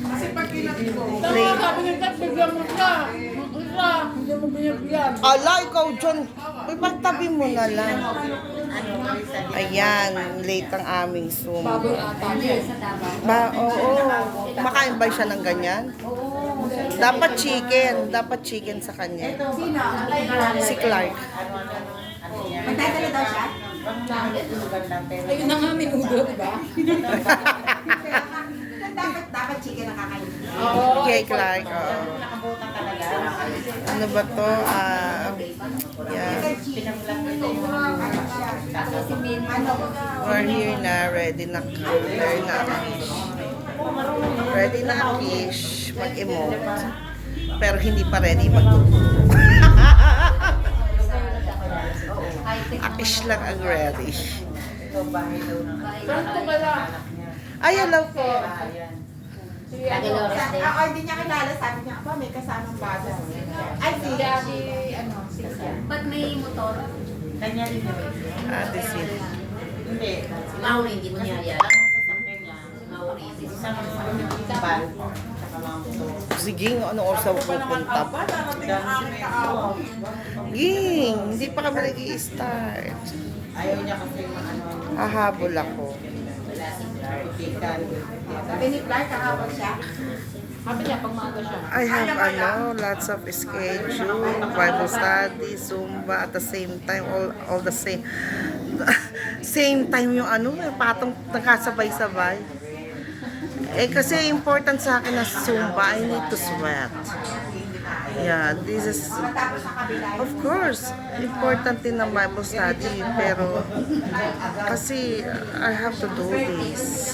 Kasi pag kinakit ko, Sabi ng tat, bigyan mo siya. Isa, hindi mo binibigyan. Ala, ikaw dyan. Ipagtabi mo na lang. Ayan, late ang aming Zoom. Baboy ata. Oo. Makain ba siya ng ganyan? Dapat chicken. Dapat chicken sa kanya. Si Clark. Magdadala daw siya? Ayun na nga, minudo, diba? Dapat chicken ang kakainin. Kay Clark. Oo. Ano ba to? Yeah. We're here na. Ready na. Ready na Kish mag-emote. Pero hindi pa ready magtutulog. Akish lang ang ready. Santo ka lang. Ay, hello po. Ako hindi niya kilala, sabi niya, ba may kasamang bago. Ay, si Daddy, ano, siya. Ba't may motor? Kanya rin yun. Ate Sid. Hindi. Si Mauri, hindi mo niya yan. Si Mauri, Isang bal. Saka mga motor. Sige, ano oras ako pupunta? Ging, hindi pa kami nag-i-start. Ayaw niya kasi ano. Hahabol ako. Sabi ni Clark, kakawag siya. Sabi niya, pag maaga siya. I have lots of schedule, Bible study, Zumba at the same time, all the same. Same time yung patong nagkasabay-sabay. Eh kasi important sa akin na Zumba, I need to sweat. Yeah, this is, of course, important din ang Bible study, pero kasi I have to do this.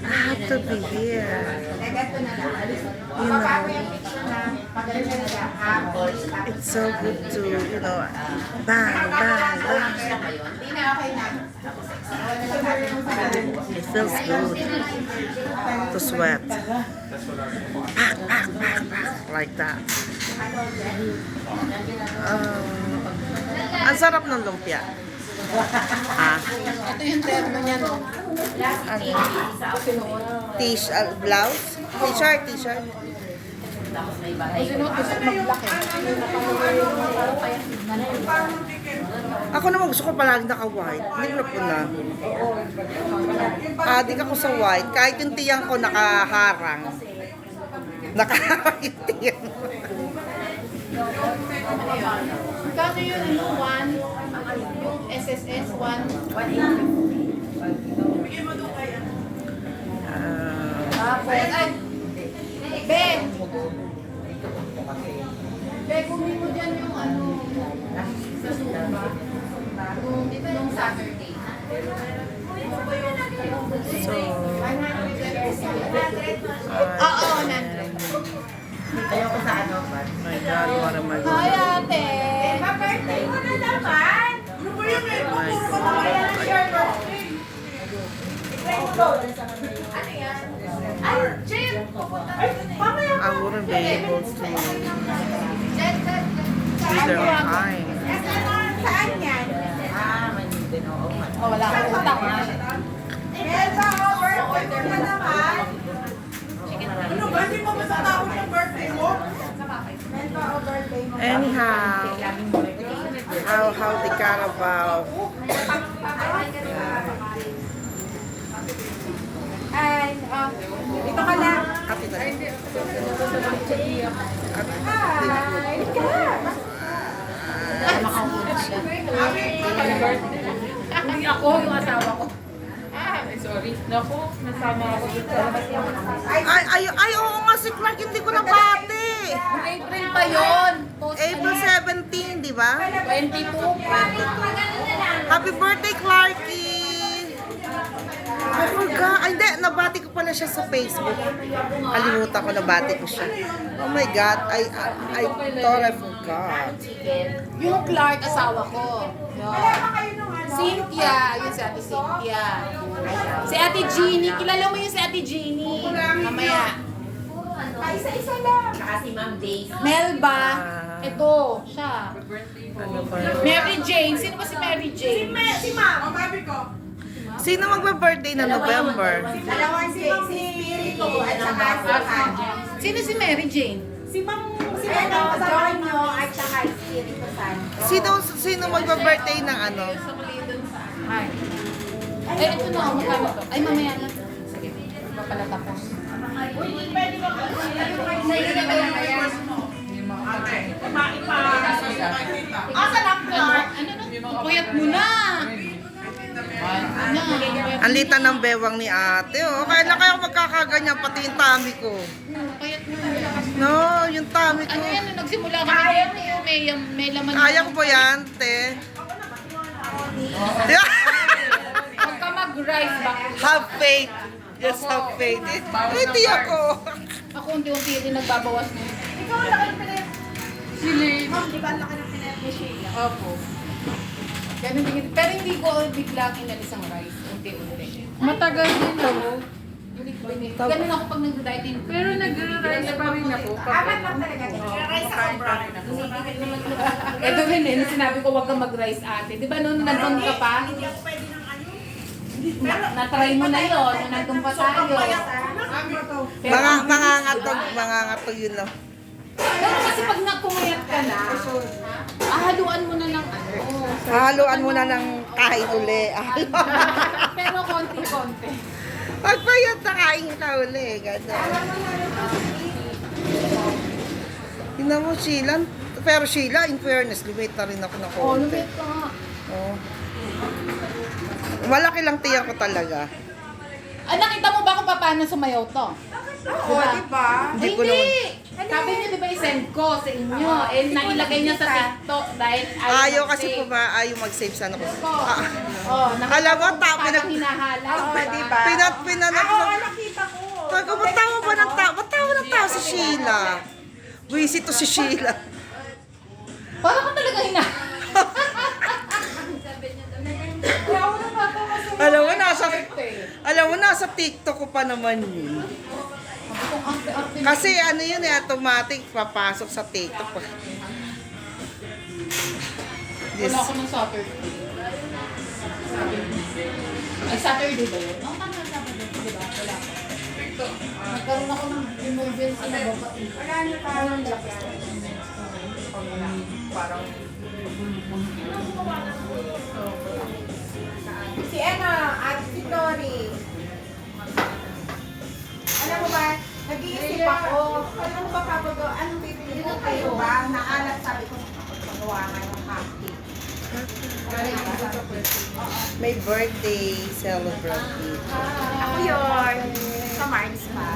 I have to be here. You know, it's so good to, bang, bang, bang. It feels good to sweat. Back, back, back, back, like that. Ang sarap ng lumpia. Ito yung terno niya, no? Ano? Blouse? T-shirt. Ay, sinuot ko sa maglaki. Ako naman gusto ko palagi naka-white. Hindi ko na puna. Adik ako sa white. Kahit yung tiyang ko nakaharang. Nakaharang yung tiyang. Kano yun, yung SSS 180. Tapos, ay, Ben! Ben, kunin mo dyan yung sa Zumba. Nung Saturday. So, Oo, nandun. Ayoko sa ano. my God, what am I Hi, doing? ate! Pa-birthday mo na naman! ano ba yun eh? My Pupuro God. ka yan ng share birthday. Ano yan? Ay, Jim! Mamaya I wouldn't be able to be there on time. Saan yan? Manila, oo. Oh, wala akong utang. Elba, birthday mo na naman! ano ba? Hindi mo ba sa tawag ng birthday mo? Elba, birthday mo. Anyhow, how the Carabao? Ay, dito ka lang. Ate na. Hi! Hindi ako, yung asawa ko. Sorry. Naku, nasama ako dito. Ay, oo nga si Clark, hindi ko nabati. April pa yun. April 17, di ba? 22. Happy birthday, Clarky! I forgot. Ay, hindi. Nabati ko pala siya sa Facebook. Kalimutan ko, nabati ko siya. Oh my God. I thought I forgot. Yung Clark, asawa ko. Cynthia. Yun si Ate Cynthia. Si Ate Jeannie. Kilala mo yung si Ate Jeannie. Mamaya. Ay, isa-isa lang. Saka si Ma'am Daisy. Melba. Ito, siya. Ano ba? Mary Jane. Sino ba si Mary Jane? Si Ma'am. Ang baby ko. Sino magba-birthday na November? Dalawang si Spirito at saka si Kanya. Sino si Mary Jane? Si John nyo at saka Spirito Santo. Sino magba-birthday ng ano? Ay. Ay, ito na. Magkano to? Ay, mamaya na. Sige. Iba pala tapos. Asan ang Clark? Ano na? Puyat mo na. Ang lita ng bewang ni ate, oh. Kailan kayo magkakaganyan, pati yung tummy ko. Puyat mo na. No, yung tummy ko. Ano yan? Nagsimula kami ngayon. May laman. Kaya ko po yan, te. Huwag ka mag-rise back. Have faith. Just have faith. Hindi ako. Ako unti-unti din nagbabawas na. Ikaw ang laki ng pinip. Ma'am, di ba ang laki ng pinip ni Sheila? Opo. Ganun din. Pero hindi ko biglang inalis ang rice. Unti-unti. Matagal din ako. Hindi ko binili. Ganun ako pag nag-dieting. Pero nag-rise pa rin ako. Apat lang talaga. Rice ako, bro. Ito rin eh, nung sinabi ko huwag kang mag-rice ate. Di ba nung nandun ka pa? Hindi ako pwede ng ano. Na-try mo na yun, nung nandun pa tayo. Pero, Mangangatog yun lang. pero kasi pag nakumayat ka na, haluan mo na ng ano. Haluan mo na ng kain uli. Pero konti-konti. Pagpayat na kain ka uli. Gano'n. Tingnan mo, Sheila. Pero Sheila, in fairness, lumit na rin ako na Oh, konti. lumit ka nga. Oh. Malaki lang tiyan ko talaga. Ah, nakita mo ba kung paano sumayaw to? Oo, di ba? Hindi ko naman. Sabi niyo, di ba, i-send ko sa inyo. Eh, nailagay niya sa TikTok dahil Ayaw kasi po ba, ayaw mag-save sana ko. Oh, Alam mo, parang hinahala. Oo, di ba? Pinanap Oo, sa... nakita ko. Tago, ba't tawa ba ng tao? Ba't tawa ng tao si Sheila? Buwisit to si Sheila. Parang ka talaga hinahala. Alam mo, nasa TikTok ko pa naman yun. Kasi ano yun eh, automatic papasok sa TikTok. Yes. Wala ako ng Saturday. Ay, Saturday ba yun? Oo, tama, Saturday. Di ba? Wala ako. Nagkaroon ako ng emergency na babae. Wala na parang lagyan. Si at si Tori. Alam mo ba, nag-iisip ako, ano ba kapag, anong bibili ko kayo ba? Naalat sabi ko, pagawa nga ng cupcake. May birthday celebrate. Ako yun. Sa March pa.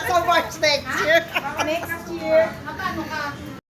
So March next year. Next year. Magkano ka?